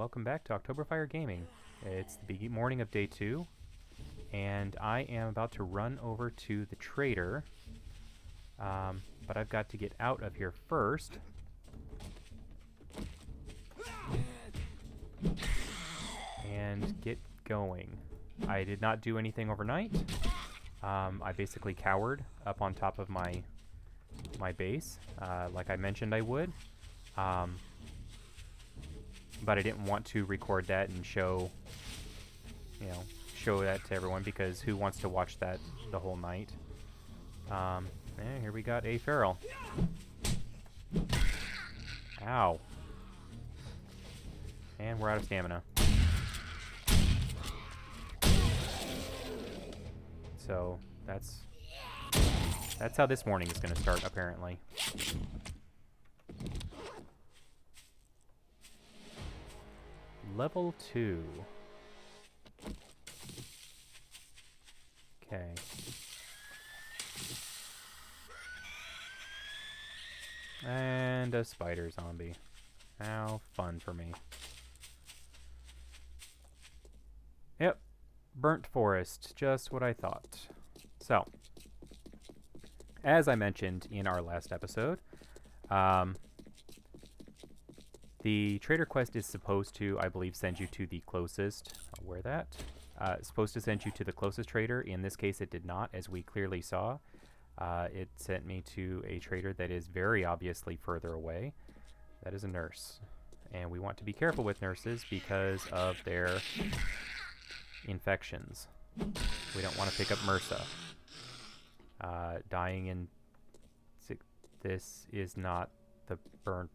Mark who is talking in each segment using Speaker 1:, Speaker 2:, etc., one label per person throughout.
Speaker 1: welcome back to Oktoberfire Gaming. It's the morning of day 2, and I am about to run over to the trader, but I've got to get out of here first. And get going. I did not do anything overnight. I basically cowered up on top of my base, like I mentioned I would. But I didn't want to record that and show that to everyone, because who wants to watch that the whole night? And here we got a feral. Ow. And we're out of stamina. So that's how this morning is going to start, apparently. Level 2. Okay. And a spider zombie. How fun for me. Yep. Burnt forest. Just what I thought. So, as I mentioned in our last episode, the trader quest is supposed to, I believe, send you to the closest. I'll wear that. It's supposed to send you to the closest trader. In this case, it did not, as we clearly saw. It sent me to a trader that is very obviously further away. That is a nurse. And we want to be careful with nurses because of their infections. We don't want to pick up MRSA. Dying in... This is not the burnt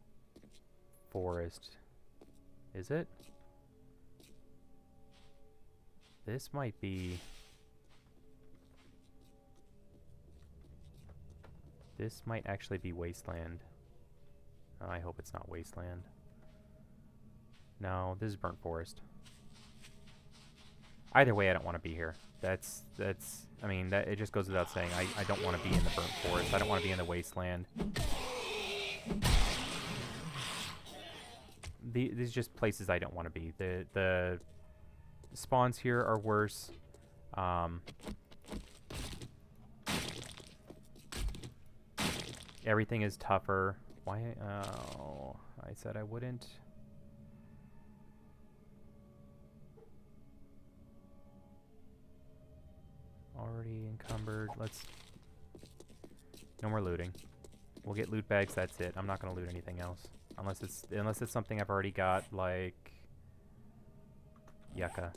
Speaker 1: forest, is it? This might be... This might actually be Wasteland. Oh, I hope it's not Wasteland. No, this is burnt forest. Either way, I don't want to be here. I mean, it just goes without saying. I don't want to be in the burnt forest. I don't want to be in the Wasteland. These are just places I don't want to be. The spawns here are worse. Everything is tougher. Why? Oh, I said I wouldn't. Already encumbered. No more looting. We'll get loot bags. That's it. I'm not gonna loot anything else. Unless it's something I've already got, like yucca.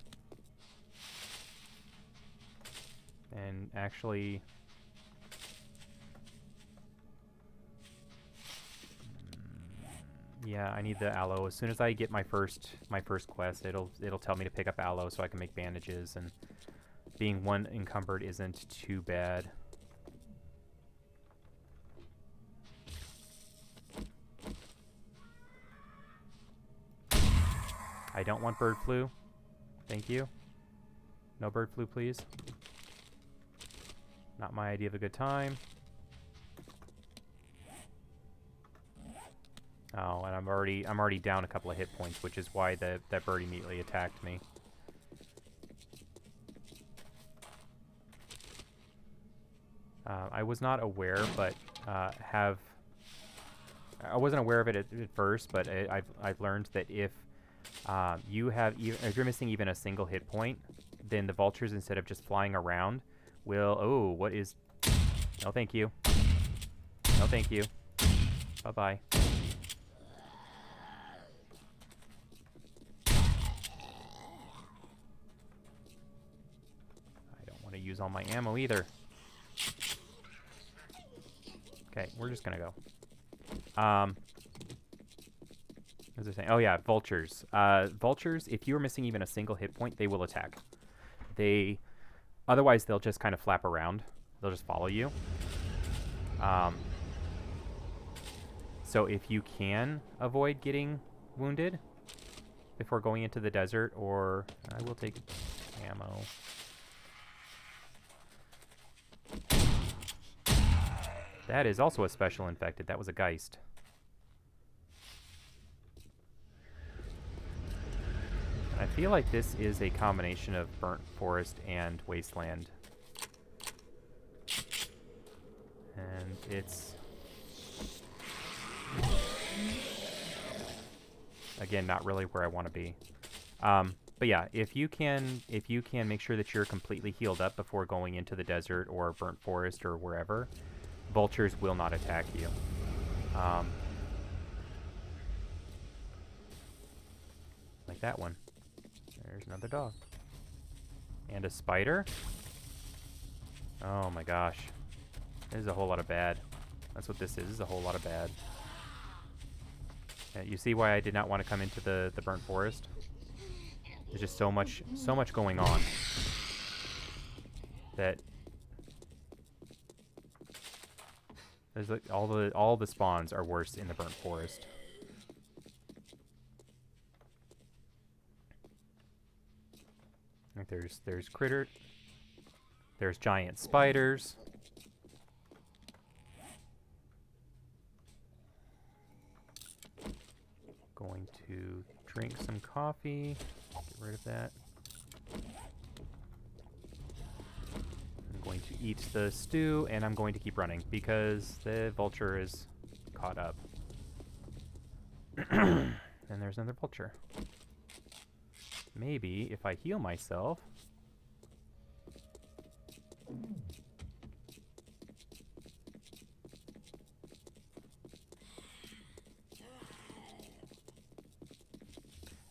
Speaker 1: And actually, yeah, I need the aloe. As soon as I get my first quest, it'll tell me to pick up aloe so I can make bandages, and being one encumbered isn't too bad. I don't want bird flu. Thank you. No bird flu, please. Not my idea of a good time. Oh, and I'm already down a couple of hit points, which is why that bird immediately attacked me. I was not aware, but I wasn't aware of it at first, but I've learned that if if you're missing even a single hit point, then the vultures, instead of just flying around, will... Oh, what is... No, thank you. No, thank you. Bye-bye. I don't want to use all my ammo either. Okay, we're just gonna go. What was I saying? Oh yeah, vultures. Vultures, if you're missing even a single hit point, they will attack. Otherwise they'll just kind of flap around. They'll just follow you. So if you can avoid getting wounded before going into the desert, or I will take ammo. That is also a special infected. That was a Geist. I feel like this is a combination of Burnt Forest and Wasteland. And it's... again, not really where I want to be. But yeah, if you can make sure that you're completely healed up before going into the desert or Burnt Forest or wherever, Vultures will not attack you. Like that one. There's another dog. And a spider. Oh my gosh. This is a whole lot of bad. That's what this is. This is a whole lot of bad. You see why I did not want to come into the Burnt Forest? There's just so much going on that there's like all the spawns are worse in the Burnt Forest. Like there's critter, there's giant spiders. Going to drink some coffee. Get rid of that. I'm going to eat the stew, and I'm going to keep running because the vulture is caught up. And there's another vulture. Maybe if I heal myself.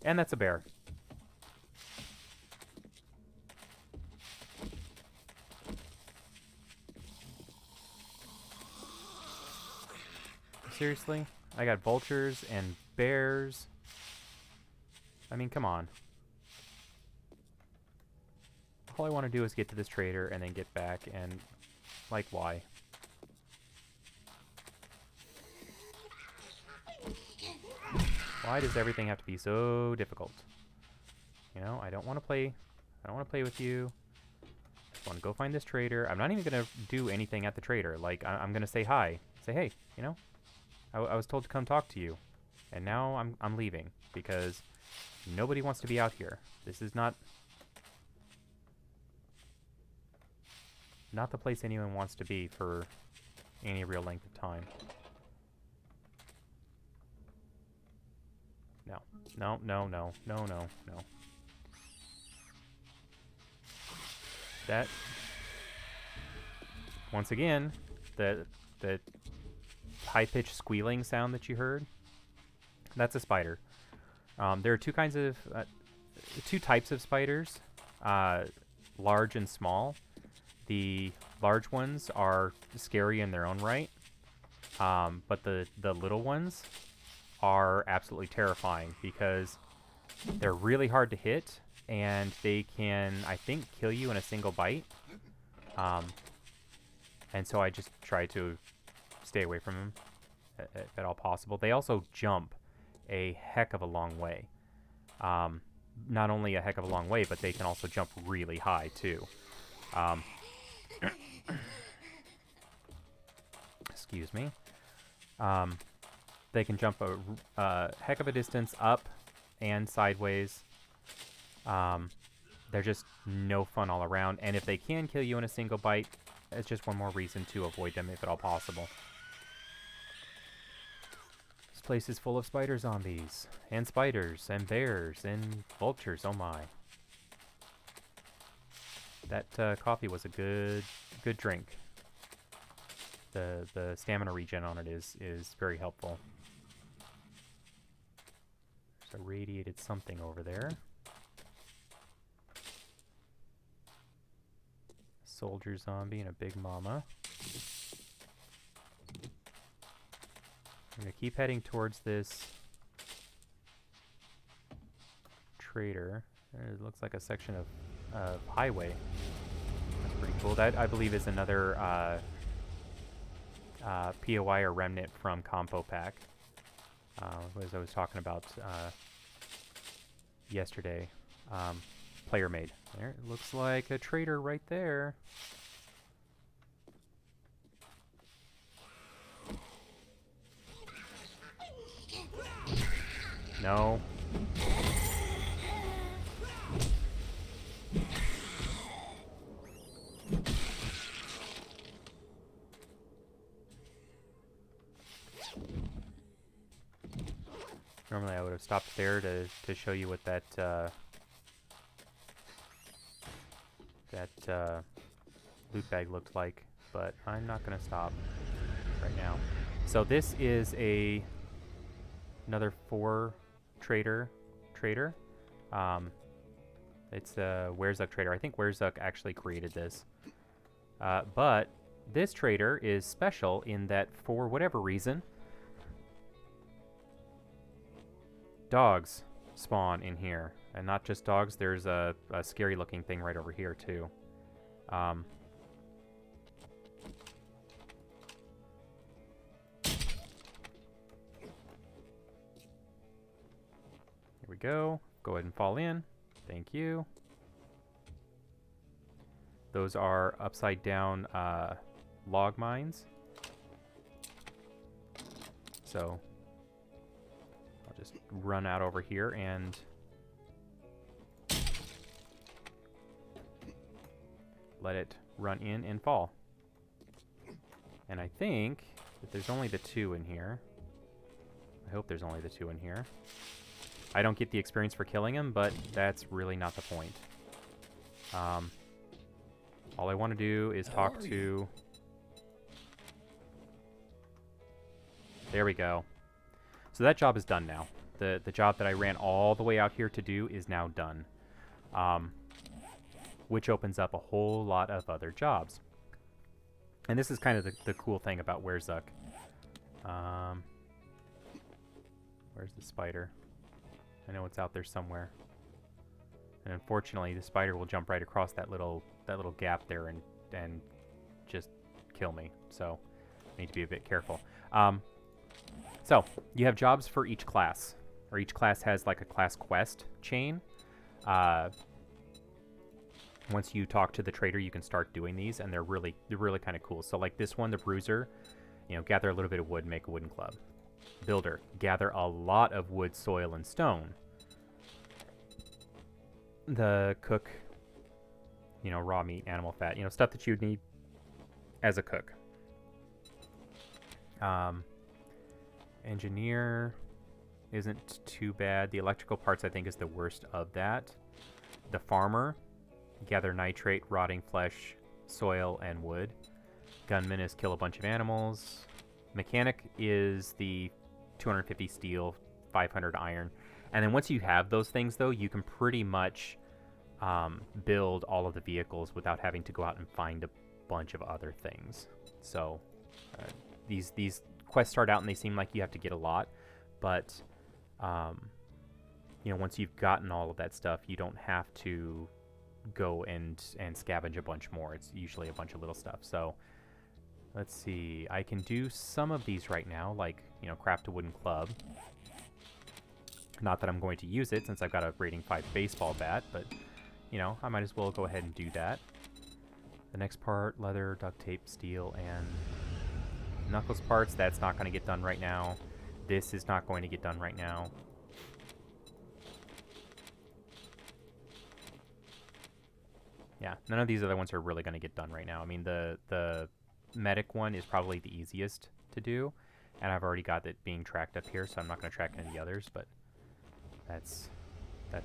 Speaker 1: And that's a bear. Seriously? I got vultures and bears. I mean, come on. All I want to do is get to this trader and then get back, and like, why? Why does everything have to be so difficult? You know, I don't want to play with you. I just want to go find this trader. I'm not even going to do anything at the trader. Like, I'm going to say hi. Say, hey, you know, I was told to come talk to you. And now I'm leaving because nobody wants to be out here. This is not the place anyone wants to be for any real length of time. No. No, no, no, no, no, no. That, once again, the high-pitched squealing sound that you heard, that's a spider. There are two types of spiders, large and small. The large ones are scary in their own right, but the little ones are absolutely terrifying because they're really hard to hit and they can, I think, kill you in a single bite. And so I just try to stay away from them if at all possible. They also jump a heck of a long way. Not only a heck of a long way, but they can also jump really high too. Excuse me. They can jump a heck of a distance up and sideways. They're just no fun all around. And if they can kill you in a single bite, it's just one more reason to avoid them if at all possible. This place is full of spider zombies, and spiders, and bears, and vultures. Oh my. That coffee was a good drink. The stamina regen on it is very helpful. There's a radiated something over there. Soldier zombie and a big mama. I'm gonna keep heading towards this trader. It looks like a section of highway. That's pretty cool. That, I believe, is another POI or remnant from Compo pack. As I was talking about yesterday. Player made. There, it looks like a trader right there. No. Normally I would have stopped there to show you what that loot bag looked like, but I'm not going to stop right now. So this is another 4 trader. It's a War3zuk trader. I think War3zuk actually created this. But this trader is special in that for whatever reason, dogs spawn in here. And not just dogs, there's a scary looking thing right over here too. Here we go. Go ahead and fall in. Thank you. Those are upside down log mines. So I'll just run out over here and let it run in and fall. And I think that there's only the 2 in here. I hope there's only the 2 in here. I don't get the experience for killing him, but that's really not the point. All I want to do is talk to... There we go. So that job is done now. The job that I ran all the way out here to do is now done. Which opens up a whole lot of other jobs. And this is kind of the cool thing about War3zuk. Where's the spider? I know it's out there somewhere. And unfortunately, the spider will jump right across that little gap there and just kill me. So I need to be a bit careful. So you have jobs for each class, or each class has like a class quest chain. Once you talk to the trader, you can start doing these, and they're really kind of cool. So like this one, the bruiser, you know, gather a little bit of wood, make a wooden club. Builder, gather a lot of wood, soil, and stone. The cook, you know, raw meat, animal fat, you know, stuff that you'd need as a cook. Engineer isn't too bad. The electrical parts, I think, is the worst of that. The farmer, gather nitrate, rotting flesh, soil, and wood. Gunman is kill a bunch of animals. Mechanic is the 250 steel, 500 iron. And then once you have those things, though, you can pretty much build all of the vehicles without having to go out and find a bunch of other things. So these quests start out and they seem like you have to get a lot, but you know, once you've gotten all of that stuff, you don't have to go and scavenge a bunch more. It's usually a bunch of little stuff. So let's see. I can do some of these right now, like, you know, craft a wooden club. Not that I'm going to use it since I've got a rating 5 baseball bat, but, you know, I might as well go ahead and do that. The next part, leather, duct tape, steel, and knuckles parts. That's not going to get done right now. This is not going to get done right now. Yeah, none of these other ones are really going to get done right now. I mean, the medic one is probably the easiest to do, and I've already got it being tracked up here, so I'm not going to track any of the others, but that's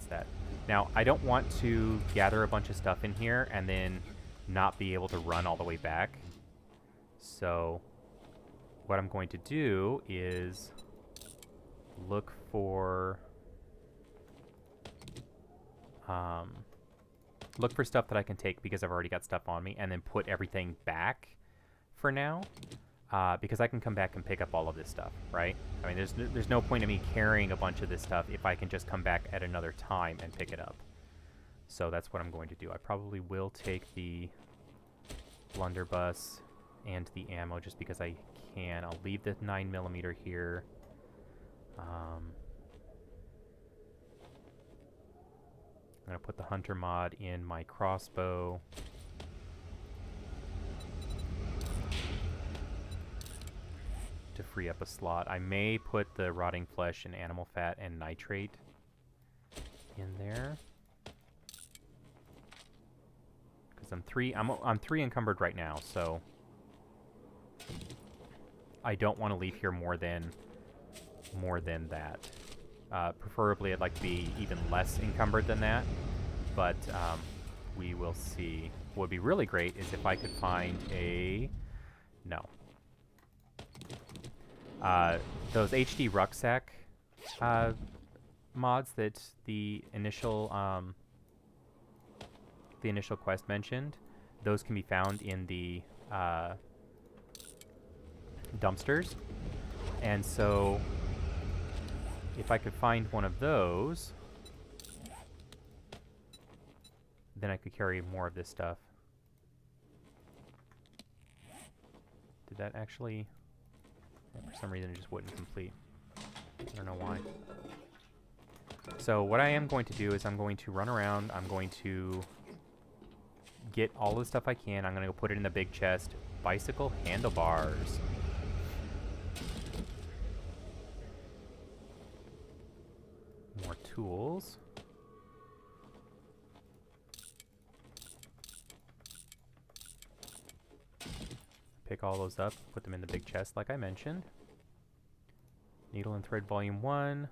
Speaker 1: that. Now, I don't want to gather a bunch of stuff in here and then not be able to run all the way back. So what I'm going to do is look for stuff that I can take because I've already got stuff on me, and then put everything back for now, because I can come back and pick up all of this stuff, right? I mean, there's no point in me carrying a bunch of this stuff if I can just come back at another time and pick it up. So that's what I'm going to do. I probably will take the blunderbuss and the ammo just because I can. I'll leave the 9mm here. I'm going to put the hunter mod in my crossbow. To free up a slot. I may put the rotting flesh and animal fat and nitrate in there. Because I'm 3 encumbered right now, so I don't want to leave here more than that. Preferably, I'd like to be even less encumbered than that, but we will see. What would be really great is if I could find a... No. Those HD Rucksack mods that the initial quest mentioned, those can be found in the dumpsters. And so if I could find one of those, then I could carry more of this stuff. Did that actually... For some reason it just wouldn't complete. I don't know why. So what I am going to do is I'm going to run around. I'm going to get all the stuff I can. I'm going to go put it in the big chest. Bicycle handlebars. More tools. Pick all those up, put them in the big chest like I mentioned. Needle and Thread Volume 1,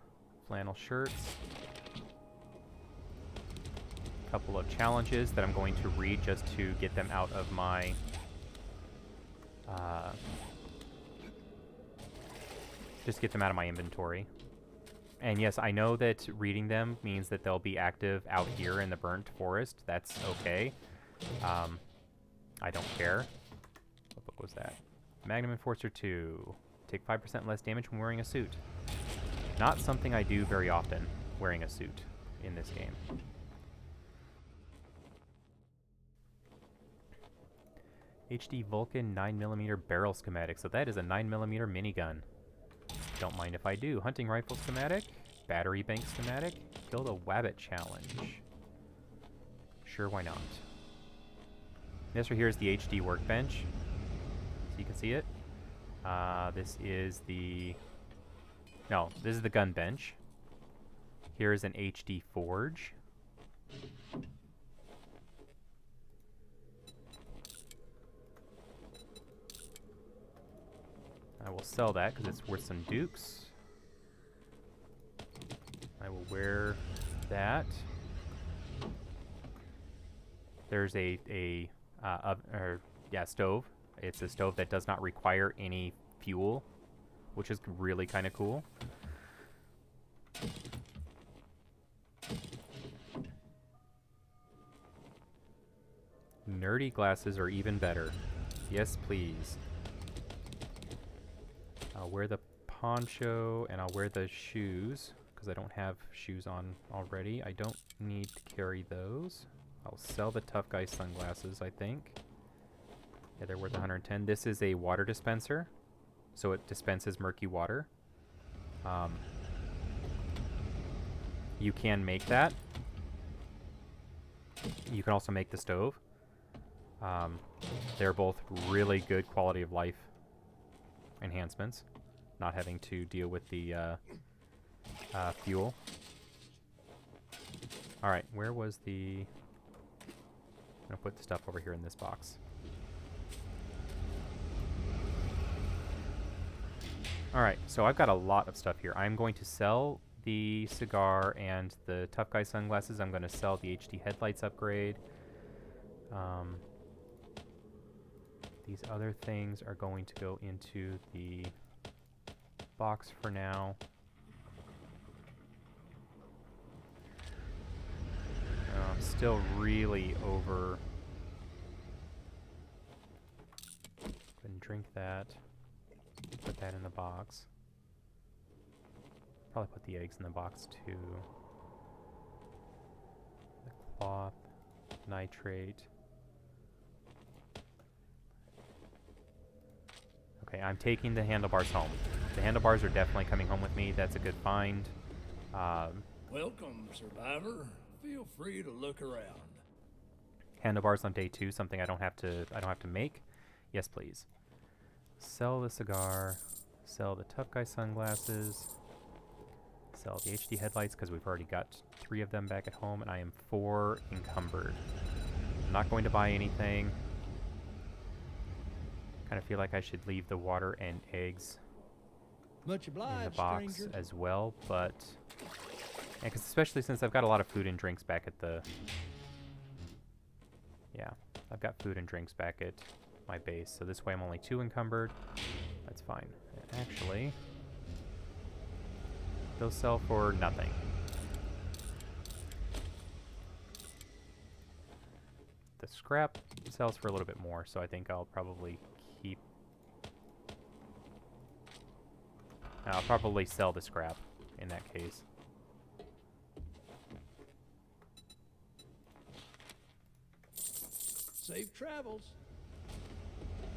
Speaker 1: flannel shirts. A couple of challenges that I'm going to read just to get them out of my inventory. And yes, I know that reading them means that they'll be active out here in the burnt forest. That's okay. I don't care. What book was that? Magnum Enforcer 2. Take 5% less damage when wearing a suit. Not something I do very often, wearing a suit in this game. HD Vulcan 9mm barrel schematic. So that is a 9mm minigun. Don't mind if I do. Hunting rifle schematic. Battery bank schematic. Kill the Wabbit challenge. Sure, why not? This right here is the HD workbench. So you can see it. This is the... No, this is the gun bench. Here is an HD forge. I will sell that because it's worth some dukes. I will wear that. There's a stove. It's a stove that does not require any fuel, which is really kind of cool. Nerdy glasses are even better. Yes, please. I'll wear the poncho and I'll wear the shoes because I don't have shoes on already. I don't need to carry those. I'll sell the tough guy sunglasses, I think. Yeah, they're worth 110. This is a water dispenser, so it dispenses murky water. You can make that. You can also make the stove. They're both really good quality of life enhancements, not having to deal with the fuel. Alright, where was the... I'm going to put the stuff over here in this box. Alright, so I've got a lot of stuff here. I'm going to sell the cigar and the tough guy sunglasses. I'm going to sell the HD headlights upgrade. These other things are going to go into the box for now. I'm still really over. Go ahead and drink that. Put that in the box. Probably put the eggs in the box too. The cloth, nitrate. Okay, I'm taking the handlebars home. The handlebars are definitely coming home with me. That's a good find.
Speaker 2: Welcome, survivor. Feel free to look around.
Speaker 1: Handlebars on day 2, something I don't have to make. Yes, please. Sell the cigar. Sell the tough guy sunglasses. Sell the HD headlights because we've already got 3 of them back at home, and I am 4 encumbered. I'm not going to buy anything. Kind of feel like I should leave the water and eggs
Speaker 2: Much
Speaker 1: in the
Speaker 2: obliged,
Speaker 1: box
Speaker 2: stranger.
Speaker 1: as well, but... Yeah, 'cause especially since I've got a lot of food and drinks back at the... Yeah, I've got food and drinks back at my base, so this way I'm only 2 encumbered. That's fine. Actually, they'll sell for nothing. The scrap sells for a little bit more, so I think I'll probably keep... I'll probably sell the scrap in that case.
Speaker 2: Safe travels.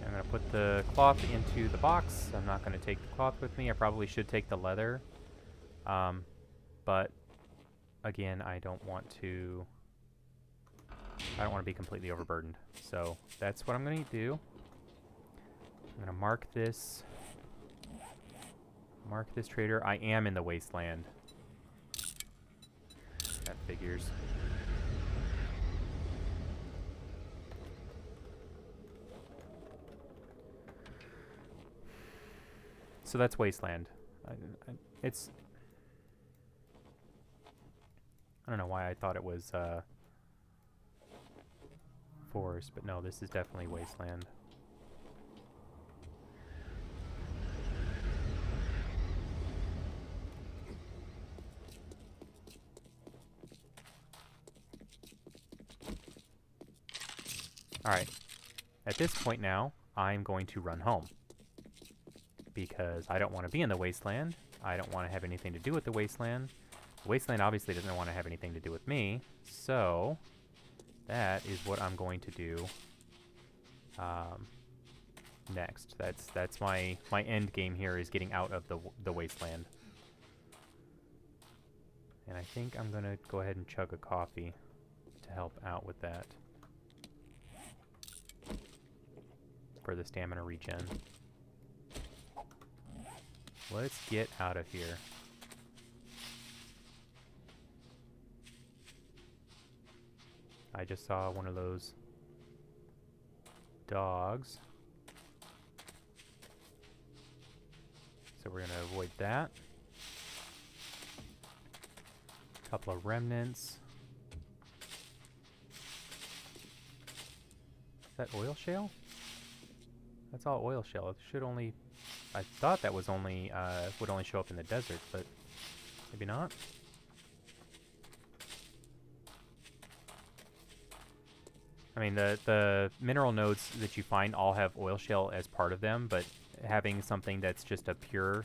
Speaker 1: I'm going to put the cloth into the box. I'm not going to take the cloth with me. I probably should take the leather. But again, I don't want to be completely overburdened. So that's what I'm going to do. I'm going to mark this trader. I am in the Wasteland. That figures. So that's Wasteland. It's... I don't know why I thought it was Forest, but no, this is definitely Wasteland. Alright. At this point now, I'm going to run home. Because I don't want to be in the Wasteland. I don't want to have anything to do with the Wasteland. The Wasteland obviously doesn't want to have anything to do with me. So, that is what I'm going to do next. That's my end game here, is getting out of the Wasteland. And I think I'm going to go ahead and chug a coffee to help out with that. For the stamina regen. Let's get out of here. I just saw one of those dogs. So we're going to avoid that. Couple of remnants. Is that oil shale? That's all oil shale. It should only... I thought that was only, would only show up in the desert, but maybe not. I mean, the mineral nodes that you find all have oil shale as part of them, but having something that's just a pure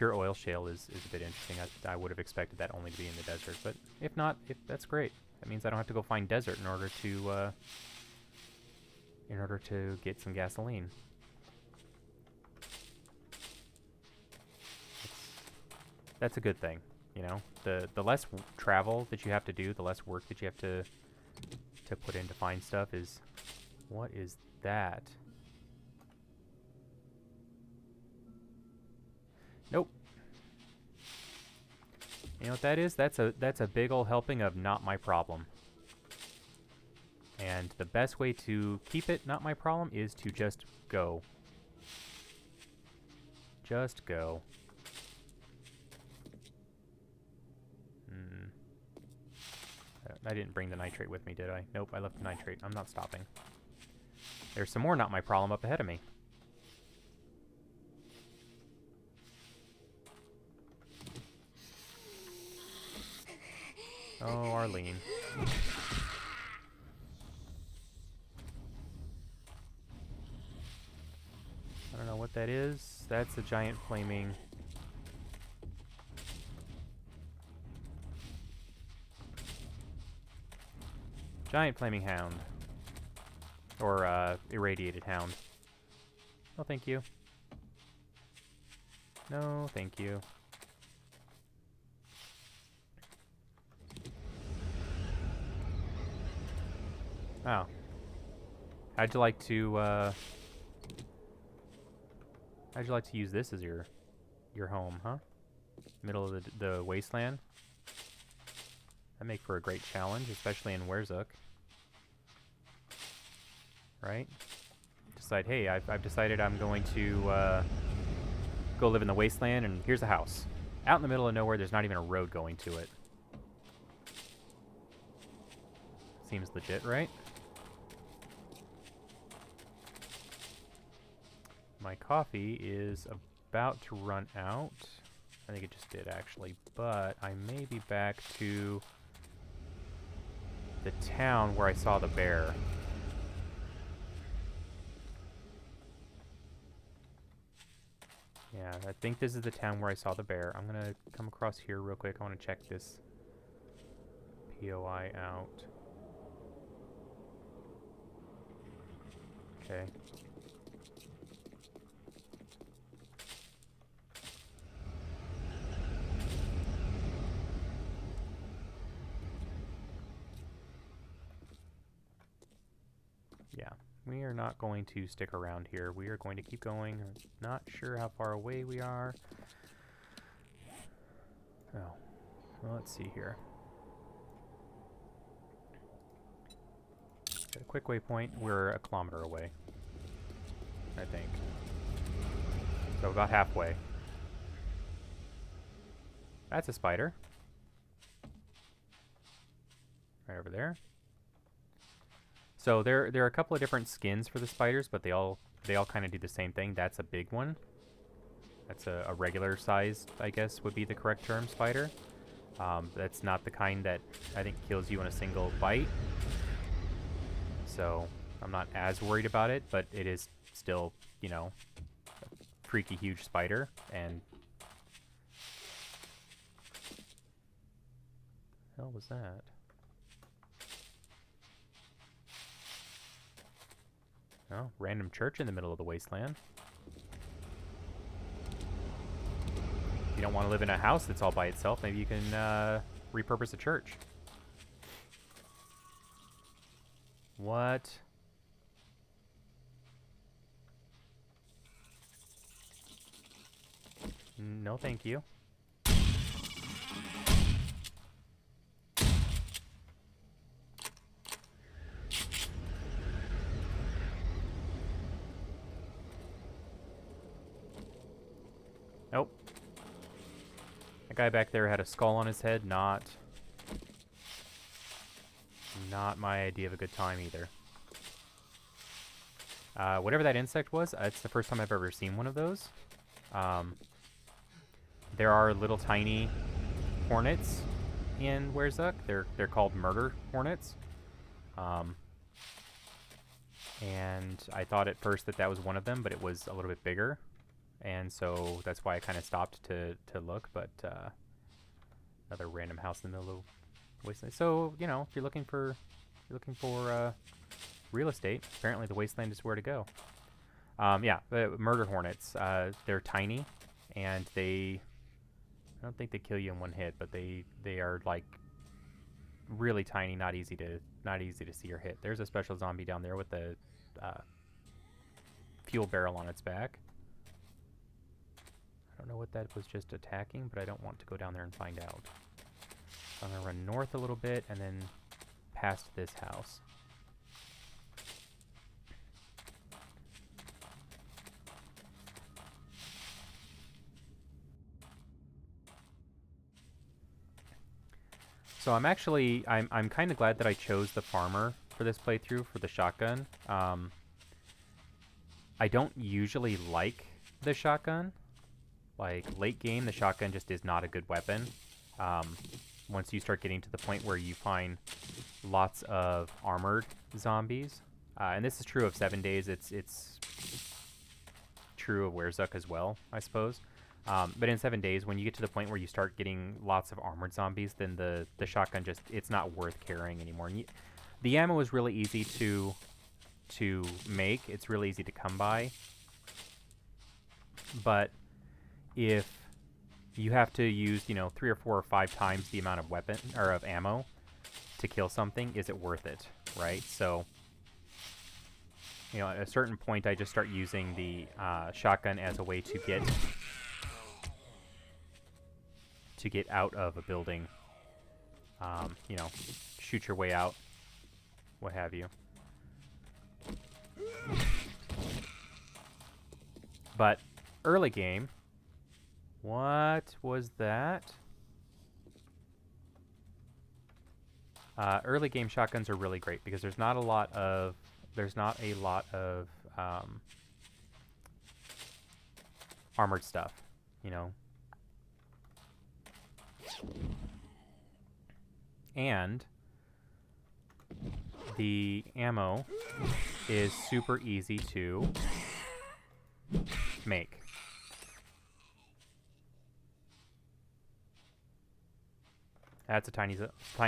Speaker 1: oil shale is a bit interesting. I would have expected that only to be in the desert, but if not, that's great. That means I don't have to go find desert in order to get some gasoline. That's a good thing, you know. The less travel that you have to do, the less work that you have to put in to find stuff is... What is that? Nope. You know what that is? That's a big ol' helping of not my problem. And the best way to keep it not my problem is to just go. Just go. I didn't bring the nitrate with me, did I? Nope, I left the nitrate. I'm not stopping. There's some more not my problem up ahead of me. Oh, Arlene. I don't know what that is. That's a giant flaming... Giant flaming hound. Or, irradiated hound. No, thank you. No, thank you. Oh. How'd you like to use this as your home, huh? Middle of the wasteland? That'd make for a great challenge, especially in War3zuk. Right? Decide, hey, I've decided I'm going to go live in the Wasteland, and here's a house. Out in the middle of nowhere, there's not even a road going to it. Seems legit, right? My coffee is about to run out. I think it just did, actually. But I may be back to the town where I saw the bear. Yeah, I think this is the town where I saw the bear. I'm gonna come across here real quick. I want to check this POI out. Okay. Yeah, we are not going to stick around here. We are going to keep going. Not sure how far away we are. Oh, well, let's see here. Got a quick waypoint. We're a kilometer away, I think. So about halfway. That's a spider. Right over there. So there are a couple of different skins for the spiders, but they all kind of do the same thing. That's a big one. That's a regular sized, I guess would be the correct term, spider. That's not the kind that I think kills you in a single bite. So I'm not as worried about it, but it is still, you know, a freaky huge spider. And the hell was that? Oh, random church in the middle of the wasteland. If you don't want to live in a house that's all by itself, maybe you can repurpose a church. What? No, thank you. Nope. That guy back there had a skull on his head. Not my idea of a good time either. Whatever that insect was, it's the first time I've ever seen one of those. There are little tiny hornets in War3zuk. They're called murder hornets. And I thought at first that was one of them, but it was a little bit bigger. And so that's why I kind of stopped to look, but another random house in the middle of the wasteland. So, you know, if you're looking for real estate, apparently the wasteland is where to go. Yeah, murder hornets. They're tiny, and I don't think they kill you in one hit, but they are like really tiny, not easy to see or hit. There's a special zombie down there with a fuel barrel on its back. I don't know what that was just attacking, but I don't want to go down there and find out. So I'm going to run north a little bit and then past this house. So I'm kind of glad that I chose the farmer for this playthrough for the shotgun. I don't usually like the shotgun. Like, late game, the shotgun just is not a good weapon. Once you start getting to the point where you find lots of armored zombies, and this is true of 7 Days, it's true of War3zuk as well, I suppose. But in 7 Days, when you get to the point where you start getting lots of armored zombies, then the shotgun just, it's not worth carrying anymore. And the ammo is really easy to make. It's really easy to come by. But if you have to use, 3 or 4 or 5 times the amount of weapon or of ammo to kill something, is it worth it, right? So, at a certain point, I just start using the shotgun as a way to get out of a building. Shoot your way out, what have you. But early game, What was that? Early game shotguns are really great because there's not a lot of armored stuff, you know. And the ammo is super easy to make. That's a tiny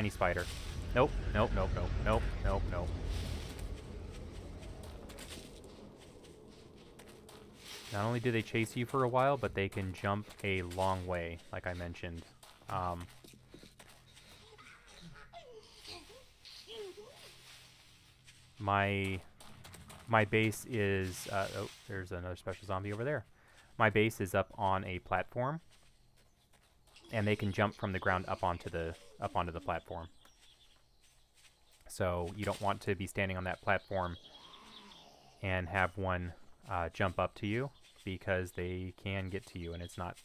Speaker 1: spider. Nope, nope, nope, nope, nope, nope, nope. Not only do they chase you for a while, but they can jump a long way, like I mentioned. My base is... oh, there's another special zombie over there. My base is up on a platform, and they can jump from the ground up onto the platform. So you don't want to be standing on that platform and have one jump up to you, because they can get to you, and it's not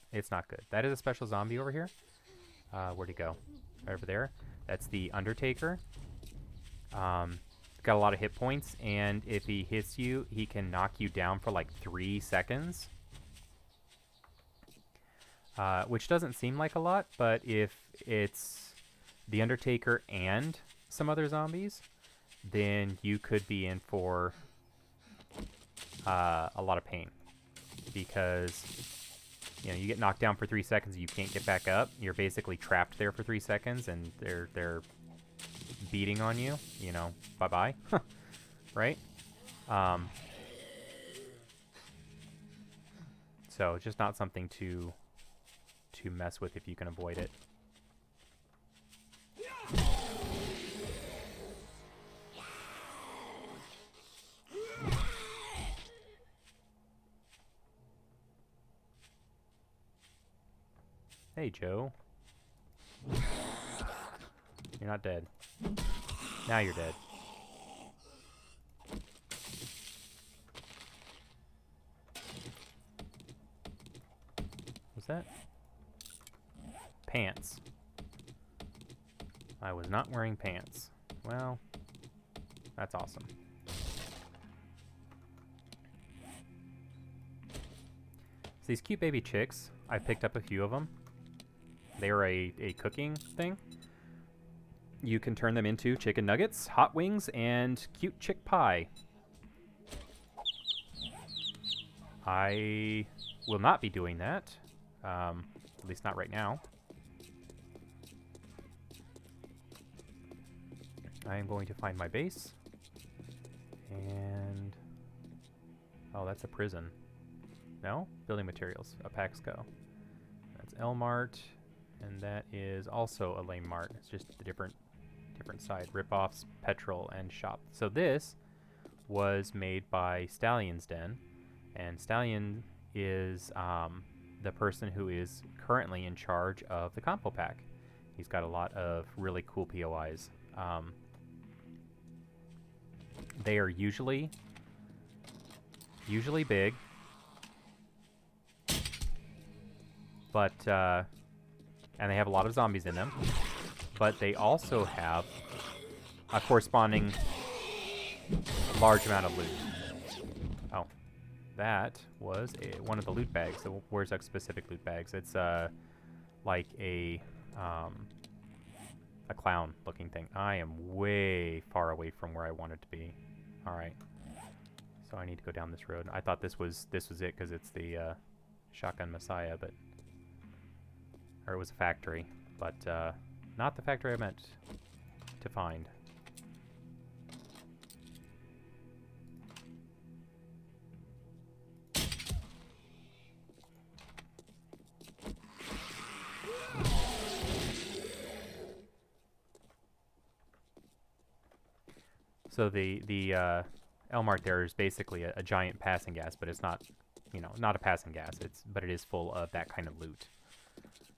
Speaker 1: good. That is a special zombie over here. Where'd he go? Right over there. That's the Undertaker. Got a lot of hit points, and if he hits you, he can knock you down for like 3 seconds. Which doesn't seem like a lot, but if it's the Undertaker and some other zombies, then you could be in for a lot of pain, because you know, you get knocked down for 3 seconds and you can't get back up. You're basically trapped there for 3 seconds, and they're beating on you. You know, bye bye, right? So it's just not something to mess with if you can avoid it. Hey, Joe. You're not dead. Now you're dead. Was that? Pants. I was not wearing pants. Well, that's awesome. So these cute baby chicks, I picked up a few of them. They are a cooking thing. You can turn them into chicken nuggets, hot wings, and cute chick pie. I will not be doing that. At least not right now. I am going to find my base. And... oh, that's a prison. No? Building materials. A Paxco. That's L-Mart. And that is also a Lane Mart. It's just a different side. Rip-Offs, Petrol, and Shop. So this was made by Stallion's Den. And Stallion is the person who is currently in charge of the Compo pack. He's got a lot of really cool POIs. They are usually big, but and they have a lot of zombies in them, but they also have a corresponding large amount of loot. Oh, that was one of the loot bags, the War3zuk specific loot bags. It's like a clown-looking thing. I am way far away from where I wanted to be. All right, so I need to go down this road. I thought this was it because it's the Shotgun Messiah, but or it was a factory, but not the factory I meant to find. So the L-Mart there is basically a giant passing gas, but it's not, you know, not a passing gas. But it is full of that kind of loot.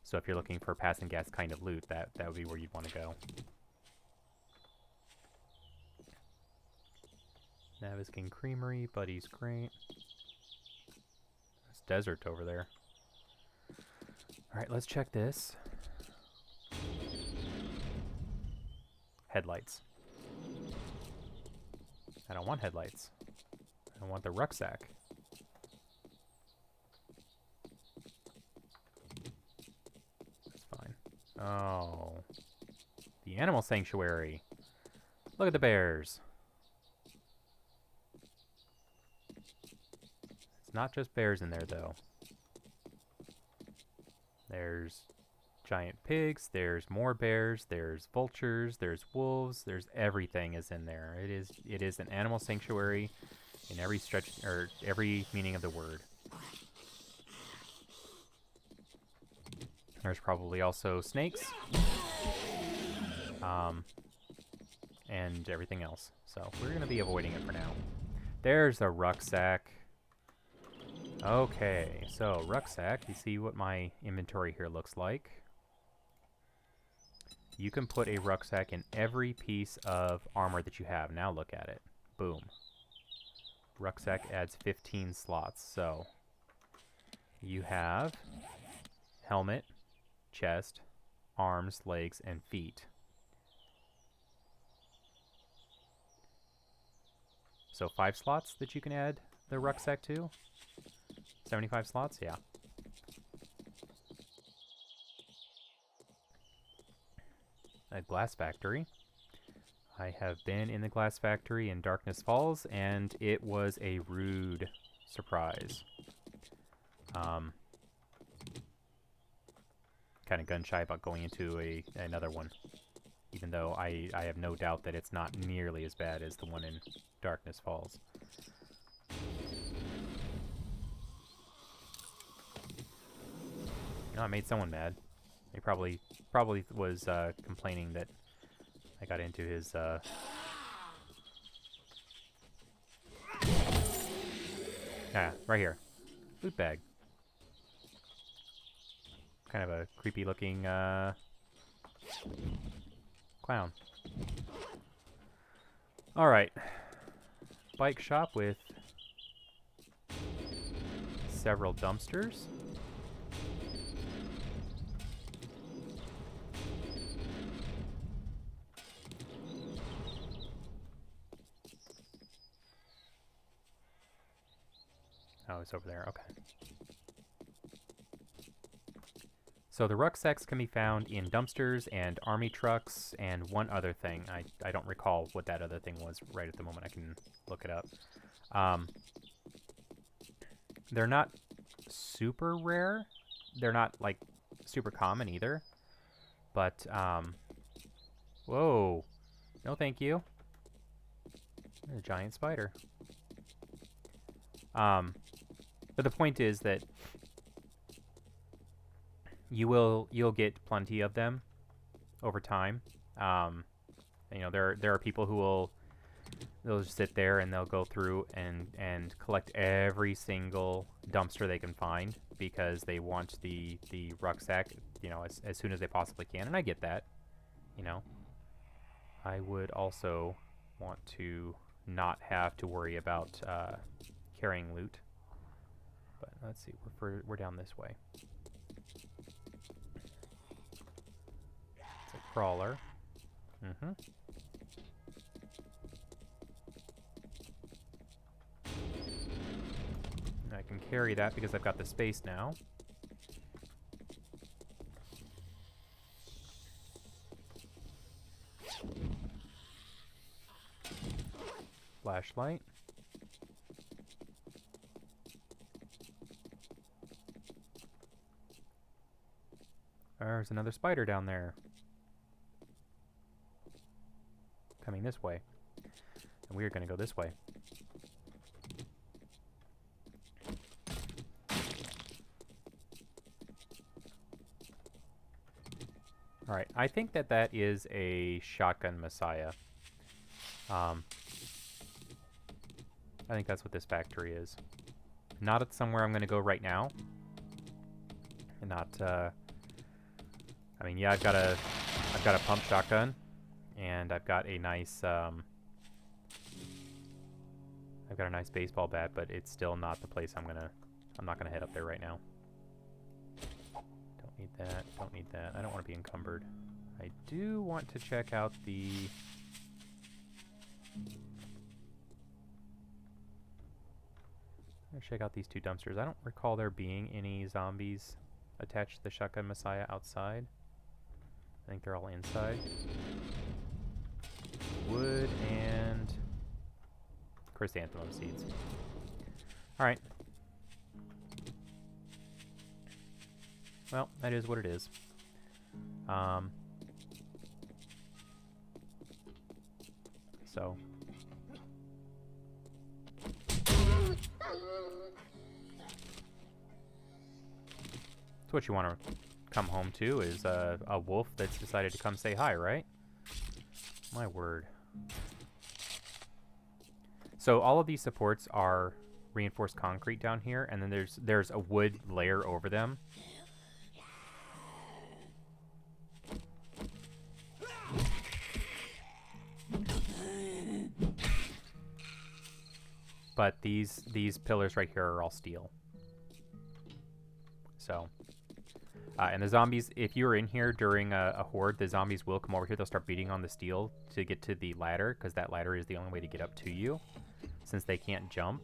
Speaker 1: So if you're looking for passing gas kind of loot, that would be where you'd want to go. Navisking Creamery, Buddy's Great. It's desert over there. Alright, let's check this. Headlights. I don't want headlights. I want the rucksack. That's fine. Oh. The animal sanctuary. Look at the bears. It's not just bears in there, though. There's giant pigs, there's more bears, there's vultures, there's wolves, there's everything is in there. It is an animal sanctuary in every stretch or every meaning of the word. There's probably also snakes. And everything else. So we're going to be avoiding it for now. There's the rucksack. Okay, so rucksack, you see what my inventory here looks like. You can put a rucksack in every piece of armor that you have. Now look at it. Boom. Rucksack adds 15 slots. So you have helmet, chest, arms, legs, and feet. So 5 slots that you can add the rucksack to. 75 slots? Yeah. A glass factory. I have been in the glass factory in Darkness Falls, and it was a rude surprise. Kind of gun shy about going into another one, even though I have no doubt that it's not nearly as bad as the one in Darkness Falls. You know, I made someone mad. He probably was complaining that I got into his right here. Loot bag. Kind of a creepy looking clown. Alright. Bike shop with several dumpsters. Oh, it's over there. Okay. So the rucksacks can be found in dumpsters and army trucks and one other thing. I don't recall what that other thing was right at the moment. I can look it up. They're not super rare. They're not, like, super common either. But, whoa. No thank you. A giant spider. But the point is that you'll get plenty of them over time. You know, there are people who they'll just sit there and they'll go through and collect every single dumpster they can find because they want the rucksack, you know, as soon as they possibly can. And I get that, you know. I would also want to not have to worry about carrying loot. But let's see, we're down this way. It's a crawler. Mm-hmm. I can carry that because I've got the space now. Flashlight. There's another spider down there. Coming this way. And we are going to go this way. Alright, I think that is a shotgun messiah. I think that's what this factory is. Not at somewhere I'm going to go right now. And not, I mean, yeah, I've got a pump shotgun, and I've got a nice, I've got a nice baseball bat, but it's still not the place I'm not gonna head up there right now. Don't Need that. Don't need that. I don't want to be encumbered. I do want to check out the... check out these two dumpsters. I don't recall there being any zombies attached to the Shotgun Messiah outside. I think they're all inside. Wood and chrysanthemum seeds. Alright. Well, that is what it is. So... So what you want to come home to is a wolf that's decided to come say hi, right? My word. So all of these supports are reinforced concrete down here, and then there's a wood layer over them. But these pillars right here are all steel. So... and the zombies, if you're in here during a horde, the zombies will come over here. They'll start beating on the steel to get to the ladder, because that ladder is the only way to get up to you, since they can't jump.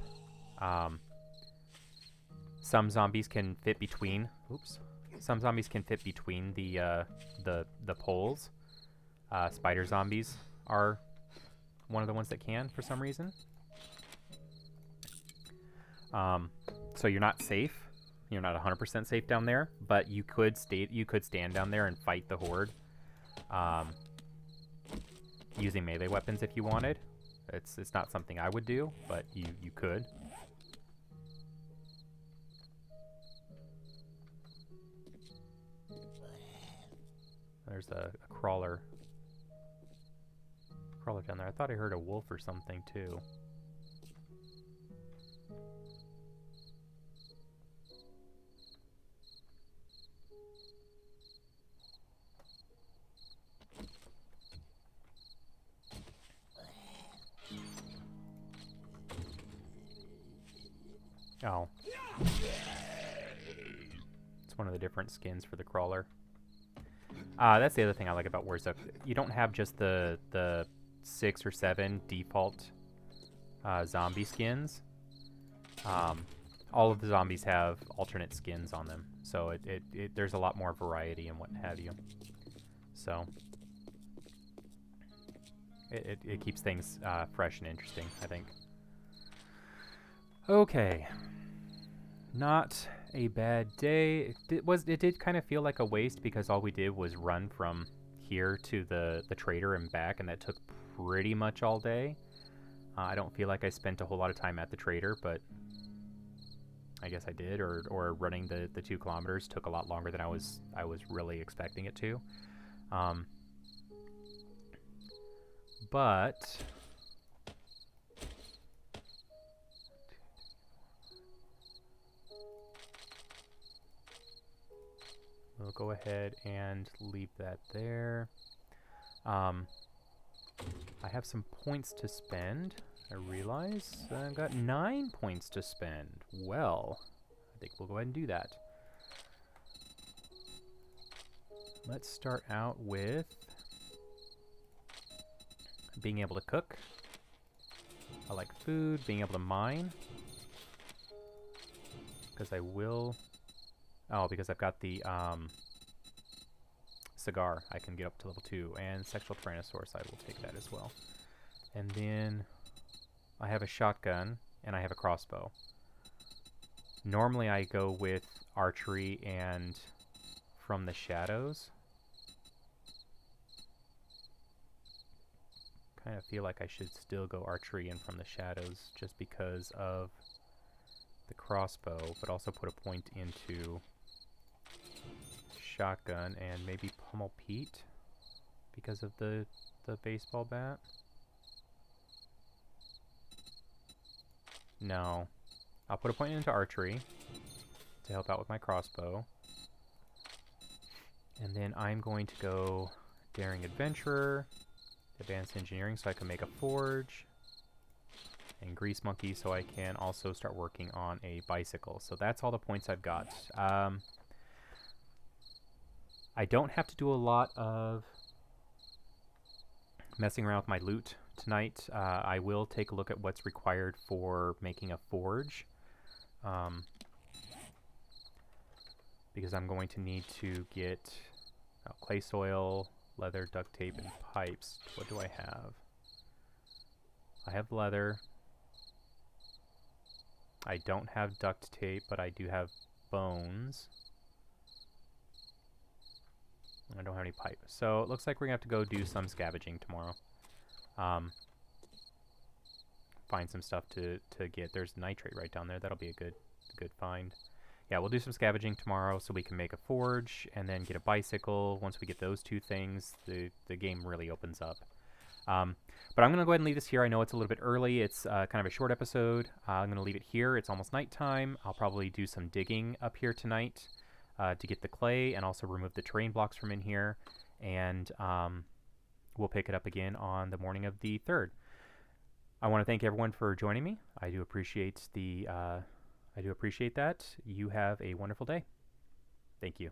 Speaker 1: Some zombies can fit between... Oops. Some zombies can fit between the poles. Spider zombies are one of the ones that can, for some reason. So you're not safe. You're not 100% safe down there, but you could stand down there and fight the horde using melee weapons if you wanted. It's not something I would do, but you could. There's a crawler down there. I thought I heard a wolf or something too. Oh. It's one of the different skins for the crawler. That's the other thing I like about War3zuk. You don't have just the 6 or 7 default zombie skins. All of the zombies have alternate skins on them. So there's a lot more variety and what have you. So it keeps things fresh and interesting, I think. Okay, not a bad day. It did kind of feel like a waste because all we did was run from here to the trader and back, and that took pretty much all day. I don't feel like I spent a whole lot of time at the trader, but I guess I did. Or running the 2 kilometers took a lot longer than I was really expecting it to. But we'll go ahead and leave that there. I have some points to spend. I realize I've got 9 points to spend. Well, I think we'll go ahead and do that. Let's start out with being able to cook. I like food, being able to mine. Because I will... Oh, because I've got the cigar. I can get up to level 2. And sexual tyrannosaurus, I will take that as well. And then I have a shotgun and I have a crossbow. Normally I go with archery and from the shadows. Kind of feel like I should still go archery and from the shadows just because of the crossbow, but also put a point into shotgun and maybe pummel Pete because of the baseball bat. No. I'll put a point into archery to help out with my crossbow. And then I'm going to go Daring Adventurer, Advanced Engineering so I can make a forge, and Grease Monkey so I can also start working on a bicycle. So that's all the points I've got. I don't have to do a lot of messing around with my loot tonight. I will take a look at what's required for making a forge. Because I'm going to need to get clay soil, leather, duct tape, and pipes. What do I have? I have leather. I don't have duct tape, but I do have bones. I don't have any pipe. So it looks like we're going to have to go do some scavenging tomorrow. Find some stuff to get. There's nitrate right down there. That'll be a good find. Yeah, we'll do some scavenging tomorrow so we can make a forge and then get a bicycle. Once we get those two things, the game really opens up. But I'm going to go ahead and leave this here. I know it's a little bit early. It's kind of a short episode. I'm going to leave it here. It's almost nighttime. I'll probably do some digging up here tonight to get the clay and also remove the terrain blocks from in here. And we'll pick it up again on the morning of the 3rd. I want to thank everyone for joining me. I do appreciate that. You have a wonderful day. Thank you.